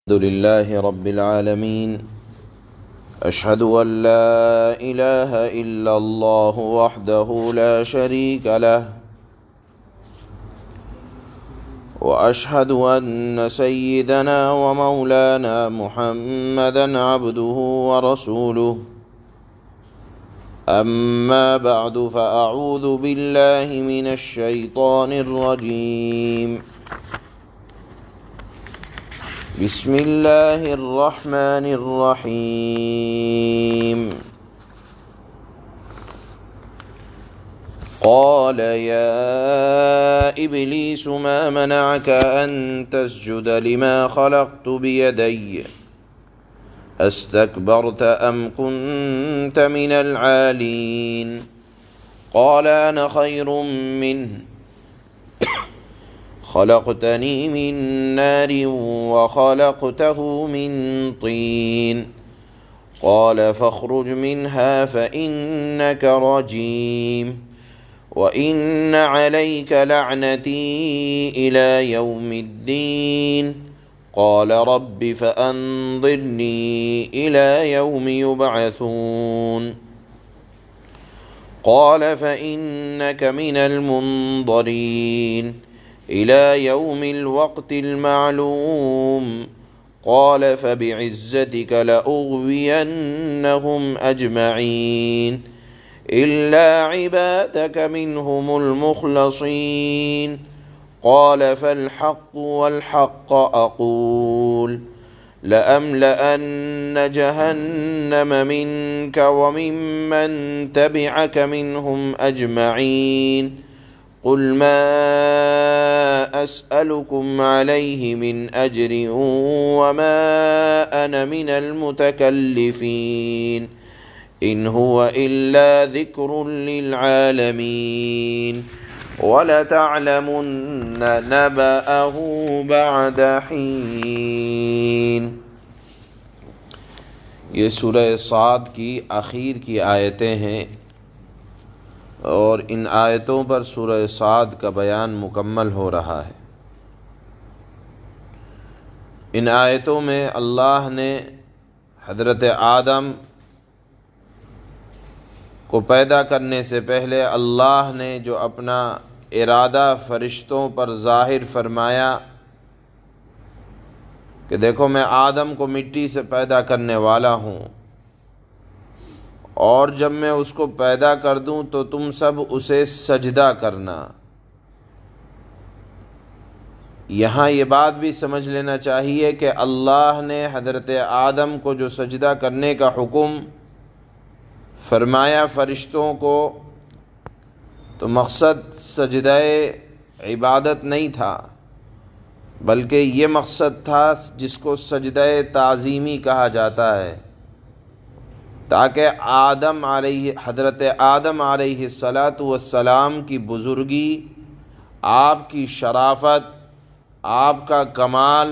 الحمد لله رب العالمين أشهد أن لا إله إلا الله وحده لا شريك له وأشهد أن سيدنا ومولانا محمدا عبده ورسوله أما بعد فأعوذ بالله من الشيطان الرجيم بسم اللہ الرحمن الرحیم قال يا إبليس ما منعك أن تسجد لما خلقت بيدي استكبرت أم كنت من العالين قال أنا خير منه خلقتني من نار وخلقته من طين قال فاخرج منها فإنك رجيم وإن عليك لعنتي إلى يوم الدين قال رب فأنظرني إلى يوم يبعثون قال فإنك من المنظرين إلى يوم الوقت المعلوم قال فبعزتك لأغوينهم أجمعين إلا عبادك منهم المخلصين قال فالحق والحق أقول لأملأن جهنم منك وممن تبعك منهم أجمعين قل ما أسألكم عليه من أجر وما أنا من المتكلفين إن هو إلا ذكر للعالمين وَلَتَعْلَمُنَّ نَبَأَهُ بَعْدَ حِينٍ۔ یہ سورہ صاد کی آخر کی آیتیں ہیں اور ان آیتوں پر سورہ صاد کا بیان مکمل ہو رہا ہے۔ ان آیتوں میں اللہ نے حضرت آدم کو پیدا کرنے سے پہلے اللہ نے جو اپنا ارادہ فرشتوں پر ظاہر فرمایا کہ دیکھو میں آدم کو مٹی سے پیدا کرنے والا ہوں اور جب میں اس کو پیدا کر دوں تو تم سب اسے سجدہ کرنا۔ یہاں یہ بات بھی سمجھ لینا چاہیے کہ اللہ نے حضرت آدم کو جو سجدہ کرنے کا حکم فرمایا فرشتوں کو، تو مقصد سجدہ عبادت نہیں تھا، بلکہ یہ مقصد تھا جس کو سجدہ تعظیمی کہا جاتا ہے، تاکہ حضرت آدم علیہ السلام کی بزرگی، آپ کی شرافت، آپ کا کمال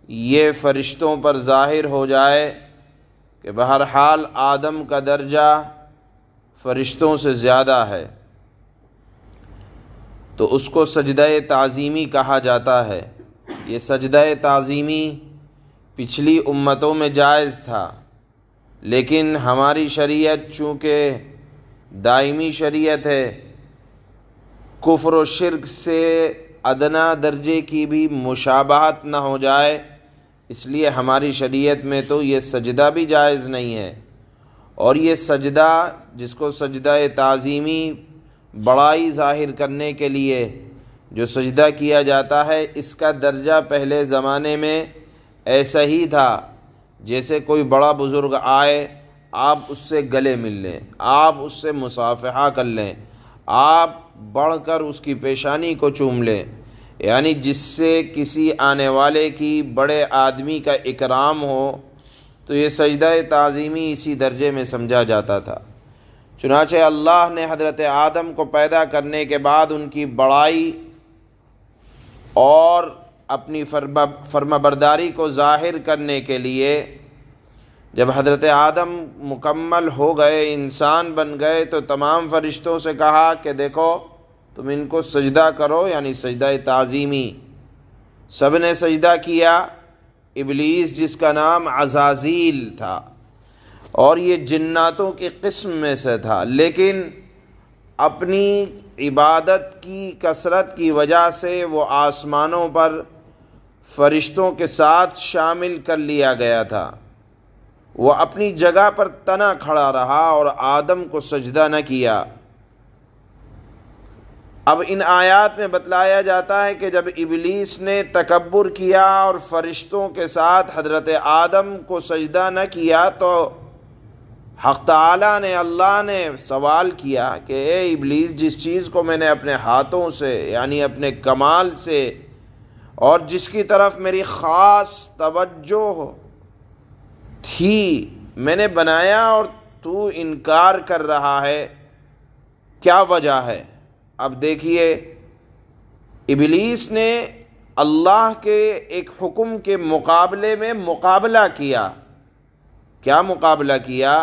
یہ فرشتوں پر ظاہر ہو جائے کہ بہرحال آدم کا درجہ فرشتوں سے زیادہ ہے، تو اس کو سجدہ تعظیمی کہا جاتا ہے۔ یہ سجدہ تعظیمی پچھلی امتوں میں جائز تھا، لیکن ہماری شریعت چونکہ دائمی شریعت ہے، کفر و شرک سے ادنا درجے کی بھی مشابہت نہ ہو جائے، اس لیے ہماری شریعت میں تو یہ سجدہ بھی جائز نہیں ہے۔ اور یہ سجدہ جس کو سجدہ تعظیمی بڑائی ظاہر کرنے کے لیے جو سجدہ کیا جاتا ہے، اس کا درجہ پہلے زمانے میں ایسا ہی تھا جیسے کوئی بڑا بزرگ آئے، آپ اس سے گلے مل لیں، آپ اس سے مصافحہ کر لیں، آپ بڑھ کر اس کی پیشانی کو چوم لیں، یعنی جس سے کسی آنے والے کی بڑے آدمی کا اکرام ہو، تو یہ سجدہ تعظیمی اسی درجے میں سمجھا جاتا تھا۔ چنانچہ اللہ نے حضرت آدم کو پیدا کرنے کے بعد ان کی بڑائی اور اپنی فرمانبرداری کو ظاہر کرنے کے لیے جب حضرت آدم مکمل ہو گئے، انسان بن گئے، تو تمام فرشتوں سے کہا کہ دیکھو تم ان کو سجدہ کرو، یعنی سجدہ تعظیمی۔ سب نے سجدہ کیا، ابلیس جس کا نام عزازیل تھا اور یہ جناتوں کی قسم میں سے تھا، لیکن اپنی عبادت کی کثرت کی وجہ سے وہ آسمانوں پر فرشتوں کے ساتھ شامل کر لیا گیا تھا۔ وہ اپنی جگہ پر تنا کھڑا رہا اور آدم کو سجدہ نہ کیا۔ اب ان آیات میں بتلایا جاتا ہے کہ جب ابلیس نے تکبر کیا اور فرشتوں کے ساتھ حضرت آدم کو سجدہ نہ کیا تو حق تعالیٰ نے، اللہ نے سوال کیا کہ اے ابلیس، جس چیز کو میں نے اپنے ہاتھوں سے یعنی اپنے کمال سے اور جس کی طرف میری خاص توجہ تھی میں نے بنایا اور تو انکار کر رہا ہے، کیا وجہ ہے؟ اب دیکھیے، ابلیس نے اللہ کے ایک حکم کے مقابلے میں مقابلہ کیا۔ کیا مقابلہ کیا؟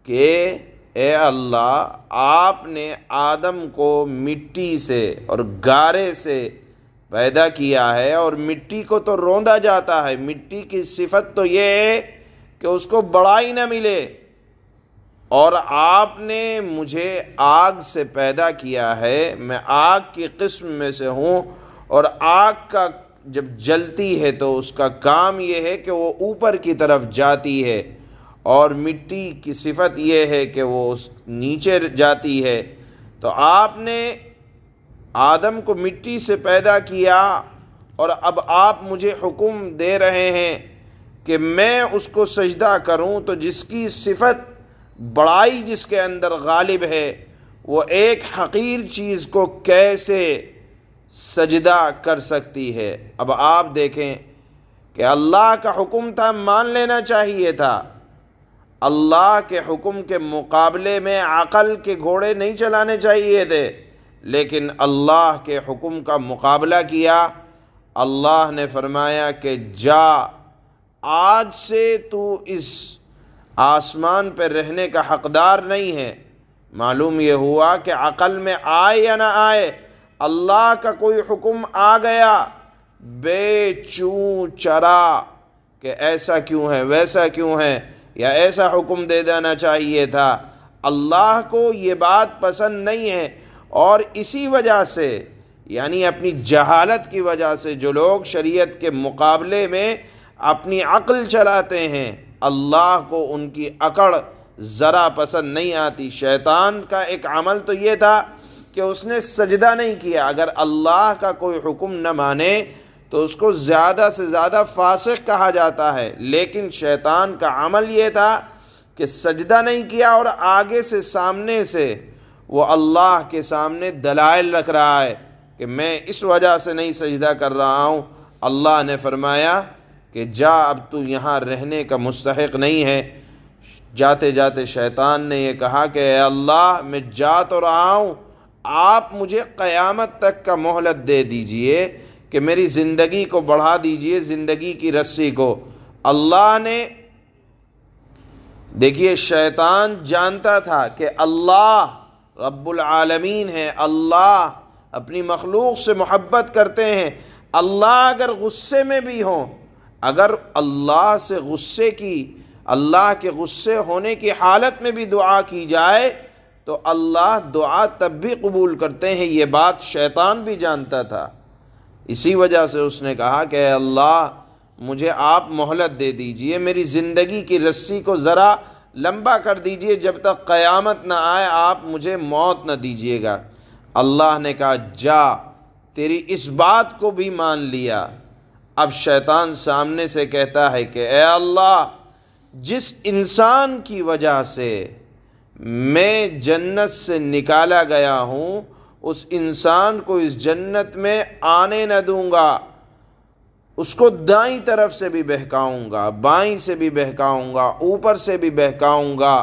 کہ اے اللہ، آپ نے آدم کو مٹی سے اور گارے سے پیدا کیا ہے، اور مٹی کو تو روندا جاتا ہے، مٹی کی صفت تو یہ ہے کہ اس کو بڑائی نہ ملے، اور آپ نے مجھے آگ سے پیدا کیا ہے، میں آگ کی قسم میں سے ہوں، اور آگ کا جب جلتی ہے تو اس کا کام یہ ہے کہ وہ اوپر کی طرف جاتی ہے، اور مٹی کی صفت یہ ہے کہ وہ اس نیچے جاتی ہے۔ تو آپ نے آدم کو مٹی سے پیدا کیا، اور اب آپ مجھے حکم دے رہے ہیں کہ میں اس کو سجدہ کروں، تو جس کی صفت بڑائی جس کے اندر غالب ہے، وہ ایک حقیر چیز کو کیسے سجدہ کر سکتی ہے؟ اب آپ دیکھیں کہ اللہ کا حکم تھا، مان لینا چاہیے تھا۔ اللہ کے حکم کے مقابلے میں عقل کے گھوڑے نہیں چلانے چاہیے تھے، لیکن اللہ کے حکم کا مقابلہ کیا۔ اللہ نے فرمایا کہ جا، آج سے تو اس آسمان پہ رہنے کا حقدار نہیں ہے۔ معلوم یہ ہوا کہ عقل میں آئے یا نہ آئے، اللہ کا کوئی حکم آ گیا بے چوں چرا کہ ایسا کیوں ہے، ویسا کیوں ہے، یا ایسا حکم دے دینا چاہیے تھا۔ اللہ کو یہ بات پسند نہیں ہے، اور اسی وجہ سے یعنی اپنی جہالت کی وجہ سے جو لوگ شریعت کے مقابلے میں اپنی عقل چلاتے ہیں، اللہ کو ان کی اکڑ ذرا پسند نہیں آتی۔ شیطان کا ایک عمل تو یہ تھا کہ اس نے سجدہ نہیں کیا۔ اگر اللہ کا کوئی حکم نہ مانے تو اس کو زیادہ سے زیادہ فاسق کہا جاتا ہے، لیکن شیطان کا عمل یہ تھا کہ سجدہ نہیں کیا، اور آگے سے سامنے سے وہ اللہ کے سامنے دلائل رکھ رہا ہے کہ میں اس وجہ سے نہیں سجدہ کر رہا ہوں۔ اللہ نے فرمایا کہ جا، اب تو یہاں رہنے کا مستحق نہیں ہے۔ جاتے جاتے شیطان نے یہ کہا کہ اے اللہ، میں جا تو رہا ہوں، آپ مجھے قیامت تک کا مہلت دے دیجئے کہ میری زندگی کو بڑھا دیجئے، زندگی کی رسی کو۔ اللہ نے، دیکھیے، شیطان جانتا تھا کہ اللہ رب العالمین ہے، اللہ اپنی مخلوق سے محبت کرتے ہیں۔ اللہ اگر غصے میں بھی ہوں، اگر اللہ سے اللہ کے غصے ہونے کی حالت میں بھی دعا کی جائے تو اللہ دعا تب بھی قبول کرتے ہیں، یہ بات شیطان بھی جانتا تھا۔ اسی وجہ سے اس نے کہا کہ اے اللہ، مجھے آپ مہلت دے دیجئے، میری زندگی کی رسی کو ذرا لمبا کر دیجئے، جب تک قیامت نہ آئے آپ مجھے موت نہ دیجئے گا۔ اللہ نے کہا جا، تیری اس بات کو بھی مان لیا۔ اب شیطان سامنے سے کہتا ہے کہ اے اللہ، جس انسان کی وجہ سے میں جنت سے نکالا گیا ہوں، اس انسان کو اس جنت میں آنے نہ دوں گا، اس کو دائیں طرف سے بھی بہکاؤں گا، بائیں سے بھی بہکاؤں گا، اوپر سے بھی بہکاؤں گا،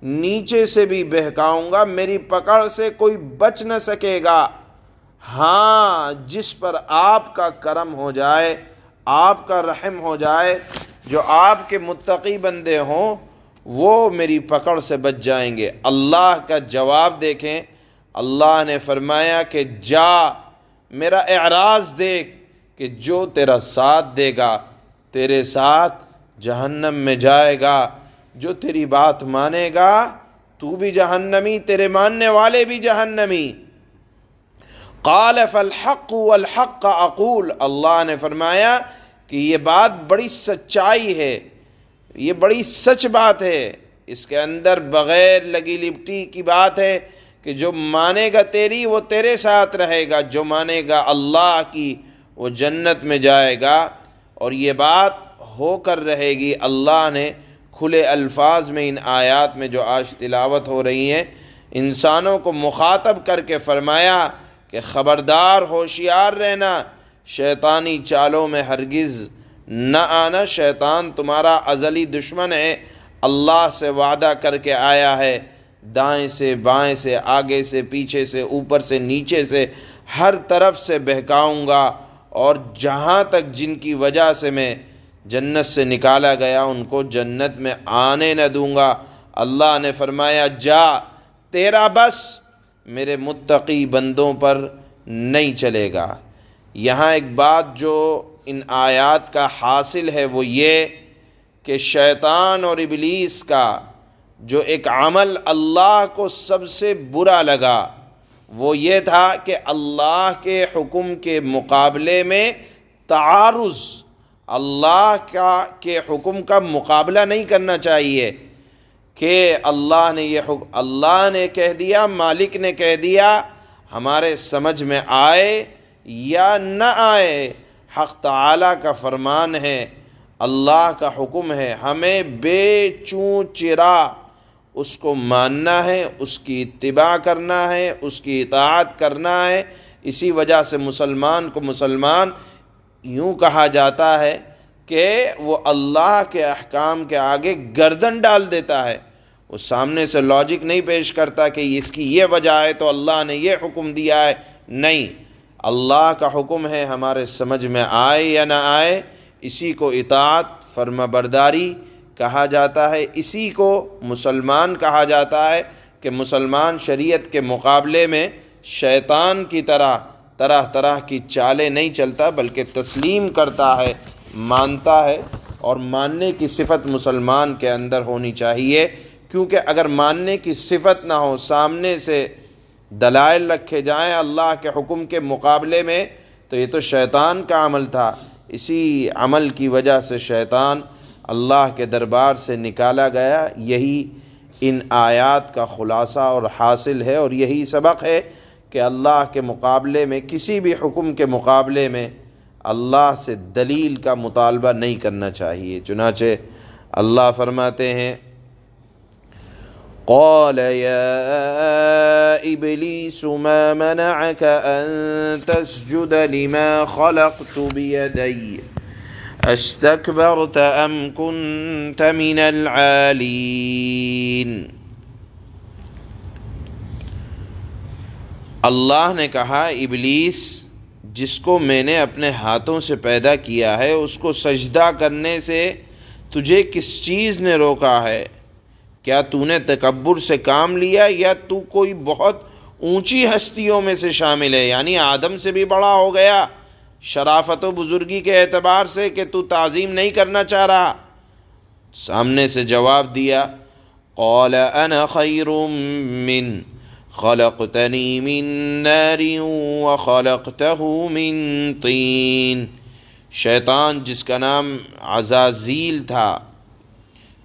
نیچے سے بھی بہکاؤں گا، میری پکڑ سے کوئی بچ نہ سکے گا۔ ہاں، جس پر آپ کا کرم ہو جائے، آپ کا رحم ہو جائے، جو آپ کے متقی بندے ہوں، وہ میری پکڑ سے بچ جائیں گے۔ اللہ کا جواب دیکھیں، اللہ نے فرمایا کہ جا، میرا اعراض دیکھ کہ جو تیرا ساتھ دے گا تیرے ساتھ جہنم میں جائے گا۔ جو تیری بات مانے گا تو بھی جہنمی، تیرے ماننے والے بھی جہنمی۔ قال فالحق والحق اقول، اللہ نے فرمایا کہ یہ بات بڑی سچائی ہے، یہ بڑی سچ بات ہے، اس کے اندر بغیر لگی لپٹی کی بات ہے کہ جو مانے گا تیری وہ تیرے ساتھ رہے گا، جو مانے گا اللہ کی وہ جنت میں جائے گا۔ اور یہ بات ہو کر رہے گی۔ اللہ نے کھلے الفاظ میں ان آیات میں جو آج تلاوت ہو رہی ہیں انسانوں کو مخاطب کر کے فرمایا کہ خبردار، ہوشیار رہنا، شیطانی چالوں میں ہرگز نہ آنا۔ شیطان تمہارا ازلی دشمن ہے، اللہ سے وعدہ کر کے آیا ہے، دائیں سے بائیں سے، آگے سے پیچھے سے، اوپر سے نیچے سے، ہر طرف سے بہکاؤں گا، اور جہاں تک جن کی وجہ سے میں جنت سے نکالا گیا ان کو جنت میں آنے نہ دوں گا۔ اللہ نے فرمایا جا، تیرا بس میرے متقی بندوں پر نہیں چلے گا۔ یہاں ایک بات جو ان آیات کا حاصل ہے وہ یہ کہ شیطان اور ابلیس کا جو ایک عمل اللہ کو سب سے برا لگا وہ یہ تھا کہ اللہ کے حکم کے مقابلے میں تعارض، اللہ کے حکم کا مقابلہ نہیں کرنا چاہیے کہ اللہ نے کہہ دیا، مالک نے کہہ دیا، ہمارے سمجھ میں آئے یا نہ آئے، حق تعالیٰ کا فرمان ہے، اللہ کا حکم ہے، ہمیں بے چون چرا اس کو ماننا ہے، اس کی اتباع کرنا ہے، اس کی اطاعت کرنا ہے۔ اسی وجہ سے مسلمان کو مسلمان یوں کہا جاتا ہے کہ وہ اللہ کے احکام کے آگے گردن ڈال دیتا ہے، وہ سامنے سے لاجک نہیں پیش کرتا کہ اس کی یہ وجہ ہے تو اللہ نے یہ حکم دیا ہے، نہیں، اللہ کا حکم ہے، ہمارے سمجھ میں آئے یا نہ آئے، اسی کو اطاعت، فرما برداری کہا جاتا ہے، اسی کو مسلمان کہا جاتا ہے کہ مسلمان شریعت کے مقابلے میں شیطان کی طرح طرح کی چالیں نہیں چلتا بلکہ تسلیم کرتا ہے، مانتا ہے، اور ماننے کی صفت مسلمان کے اندر ہونی چاہیے، کیونکہ اگر ماننے کی صفت نہ ہو، سامنے سے دلائل رکھے جائیں اللہ کے حکم کے مقابلے میں، تو یہ تو شیطان کا عمل تھا۔ اسی عمل کی وجہ سے شیطان اللہ کے دربار سے نکالا گیا۔ یہی ان آیات کا خلاصہ اور حاصل ہے، اور یہی سبق ہے کہ اللہ کے مقابلے میں، کسی بھی حکم کے مقابلے میں اللہ سے دلیل کا مطالبہ نہیں کرنا چاہیے۔ چنانچہ اللہ فرماتے ہیں قال يا إبليس ما منعك أن تسجد لما خلقت بيدي استكبرت أم كنت من العالين۔ اللہ نے کہا ابلیس، جس کو میں نے اپنے ہاتھوں سے پیدا کیا ہے اس کو سجدہ کرنے سے تجھے کس چیز نے روکا ہے؟ کیا تو نے تکبر سے کام لیا یا تو کوئی بہت اونچی ہستیوں میں سے شامل ہے، یعنی آدم سے بھی بڑا ہو گیا شرافت و بزرگی کے اعتبار سے کہ تو تعظیم نہیں کرنا چاہ رہا؟ سامنے سے جواب دیا قال انا خیر من خلقتنی من نار وخلقته من طین۔ شیطان، جس کا نام عزازیل تھا،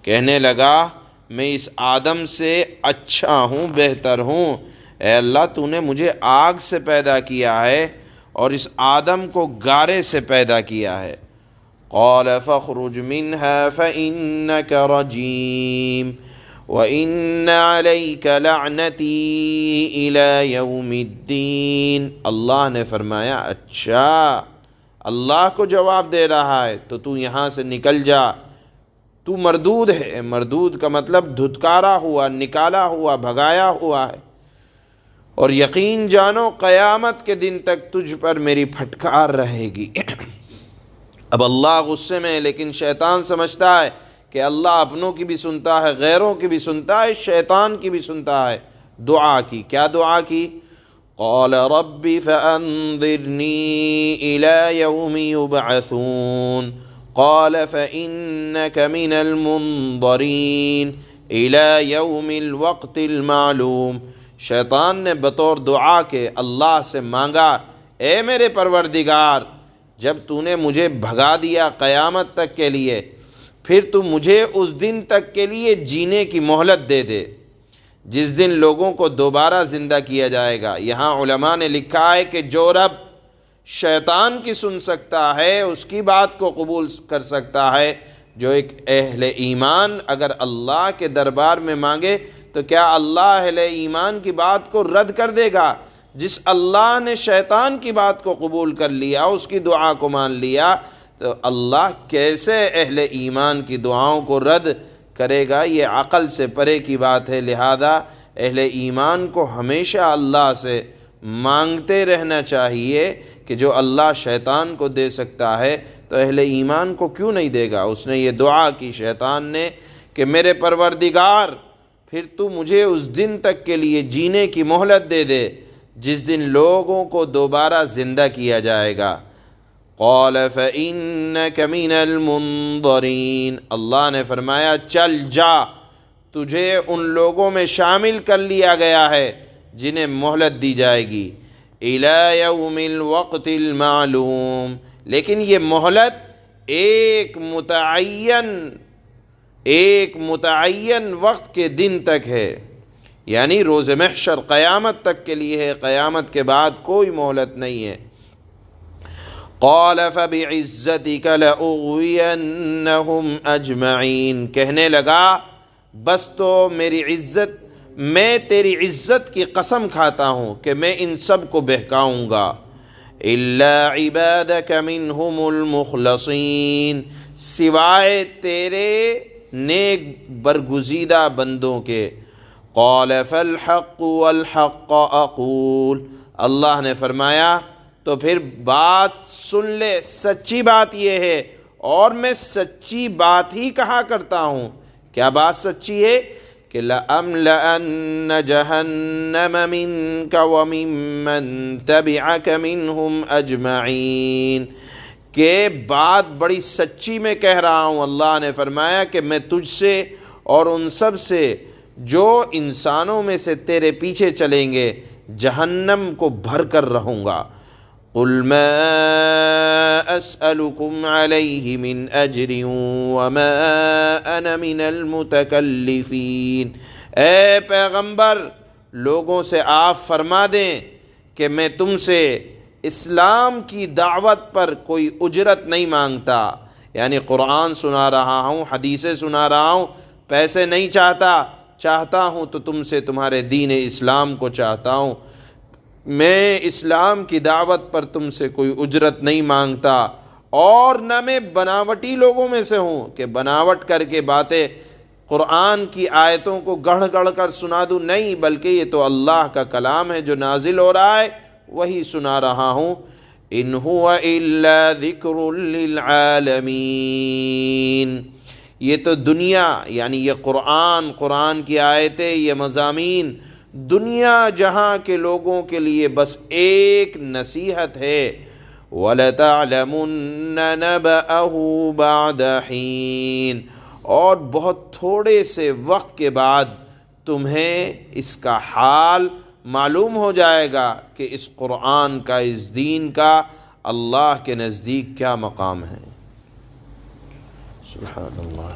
کہنے لگا میں اس آدم سے اچھا ہوں، بہتر ہوں، اے اللہ تو نے مجھے آگ سے پیدا کیا ہے اور اس آدم کو گارے سے پیدا کیا ہے۔ قال فاخرج منها فإنك رجيم وإن عليك لعنتي إلى يوم الدين۔ اللہ نے فرمایا اچھا، اللہ کو جواب دے رہا ہے تو یہاں سے نکل جا، تو مردود ہے۔ مردود کا مطلب دھتکارا ہوا، نکالا ہوا، بھگایا ہوا ہے، اور یقین جانو قیامت کے دن تک تجھ پر میری پھٹکار رہے گی۔ اب اللہ غصے میں ہے، لیکن شیطان سمجھتا ہے کہ اللہ اپنوں کی بھی سنتا ہے، غیروں کی بھی سنتا ہے، شیطان کی بھی سنتا ہے۔ دعا کی، کیا دعا کی؟ قال رب فانظرنی الی یوم یبعثون۔ قال فإنك من المنظرین إلى یوم الوقت المعلوم۔ شیطان نے بطور دعا کے اللہ سے مانگا، اے میرے پروردگار، جب تو نے مجھے بھگا دیا قیامت تک کے لیے، پھر تو مجھے اس دن تک کے لیے جینے کی مہلت دے دے جس دن لوگوں کو دوبارہ زندہ کیا جائے گا۔ یہاں علماء نے لکھا ہے کہ جو رب شیطان کی سن سکتا ہے اس کی بات کو قبول کر سکتا ہے۔ جو ایک اہل ایمان اگر اللہ کے دربار میں مانگے تو کیا اللہ اہل ایمان کی بات کو رد کر دے گا؟ جس اللہ نے شیطان کی بات کو قبول کر لیا، اس کی دعا کو مان لیا، تو اللہ کیسے اہل ایمان کی دعاؤں کو رد کرے گا؟ یہ عقل سے پرے کی بات ہے۔ لہذا اہل ایمان کو ہمیشہ اللہ سے مانگتے رہنا چاہیے کہ جو اللہ شیطان کو دے سکتا ہے تو اہل ایمان کو کیوں نہیں دے گا؟ اس نے یہ دعا کی شیطان نے کہ میرے پروردگار، پھر تو مجھے اس دن تک کے لیے جینے کی مہلت دے دے جس دن لوگوں کو دوبارہ زندہ کیا جائے گا۔ قال فإنك من المنظرین، اللہ نے فرمایا چل جا، تجھے ان لوگوں میں شامل کر لیا گیا ہے جنہیں مہلت دی جائے گی، الی یوم الوقت المعلوم، لیکن یہ مہلت ایک متعین وقت کے دن تک ہے، یعنی روز محشر قیامت تک کے لیے ہے، قیامت کے بعد کوئی مہلت نہیں ہے۔ قال فبعزتك لأغوینہم اجمعین، کہنے لگا بس تو میری عزت، میں تیری عزت کی قسم کھاتا ہوں کہ میں ان سب کو بہکاؤں گا، الا عبادک منہم المخلصین، سوائے تیرے نیک برگزیدہ بندوں کے۔ قال فالحق والحق اقول، اللہ نے فرمایا تو پھر بات سن لے، سچی بات یہ ہے اور میں سچی بات ہی کہا کرتا ہوں۔ کیا بات سچی ہے؟ کہ لَأَمْلَأَنَّ جَهَنَّمَ مِنْكَ وَمِمَّنْ تَبِعَكَ مِنْهُمْ أَجْمَعِينَ، کہ بات بڑی سچی میں کہہ رہا ہوں۔ اللہ نے فرمایا کہ میں تجھ سے اور ان سب سے جو انسانوں میں سے تیرے پیچھے چلیں گے جہنم کو بھر کر رہوں گا۔ قُلْ مَا أَسْأَلُكُمْ عَلَيْهِ مِنْ أَجْرٍ وَمَا أَنَا مِنَ الْمُتَكَلِّفِينَ، اے پیغمبر لوگوں سے آپ فرما دیں کہ میں تم سے اسلام کی دعوت پر کوئی اجرت نہیں مانگتا، یعنی قرآن سنا رہا ہوں، حدیثیں سنا رہا ہوں، پیسے نہیں چاہتا ہوں تو تم سے تمہارے دین اسلام کو چاہتا ہوں، میں اسلام کی دعوت پر تم سے کوئی اجرت نہیں مانگتا، اور نہ میں بناوٹی لوگوں میں سے ہوں کہ بناوٹ کر کے باتیں قرآن کی آیتوں کو گڑھ گڑھ کر سنا دوں، نہیں، بلکہ یہ تو اللہ کا کلام ہے جو نازل ہو رہا ہے، وہی سنا رہا ہوں۔ ان هو الا ذکر للعالمین، یہ تو دنیا، یعنی یہ قرآن کی آیتیں، یہ مضامین دنیا جہاں کے لوگوں کے لیے بس ایک نصیحت ہے۔ وَلَتَعْلَمُنَّ نَبَأَهُ بَعْدَ حِينٍ، اور بہت تھوڑے سے وقت کے بعد تمہیں اس کا حال معلوم ہو جائے گا کہ اس قرآن کا، اس دین کا اللہ کے نزدیک کیا مقام ہے۔ سبحان اللہ۔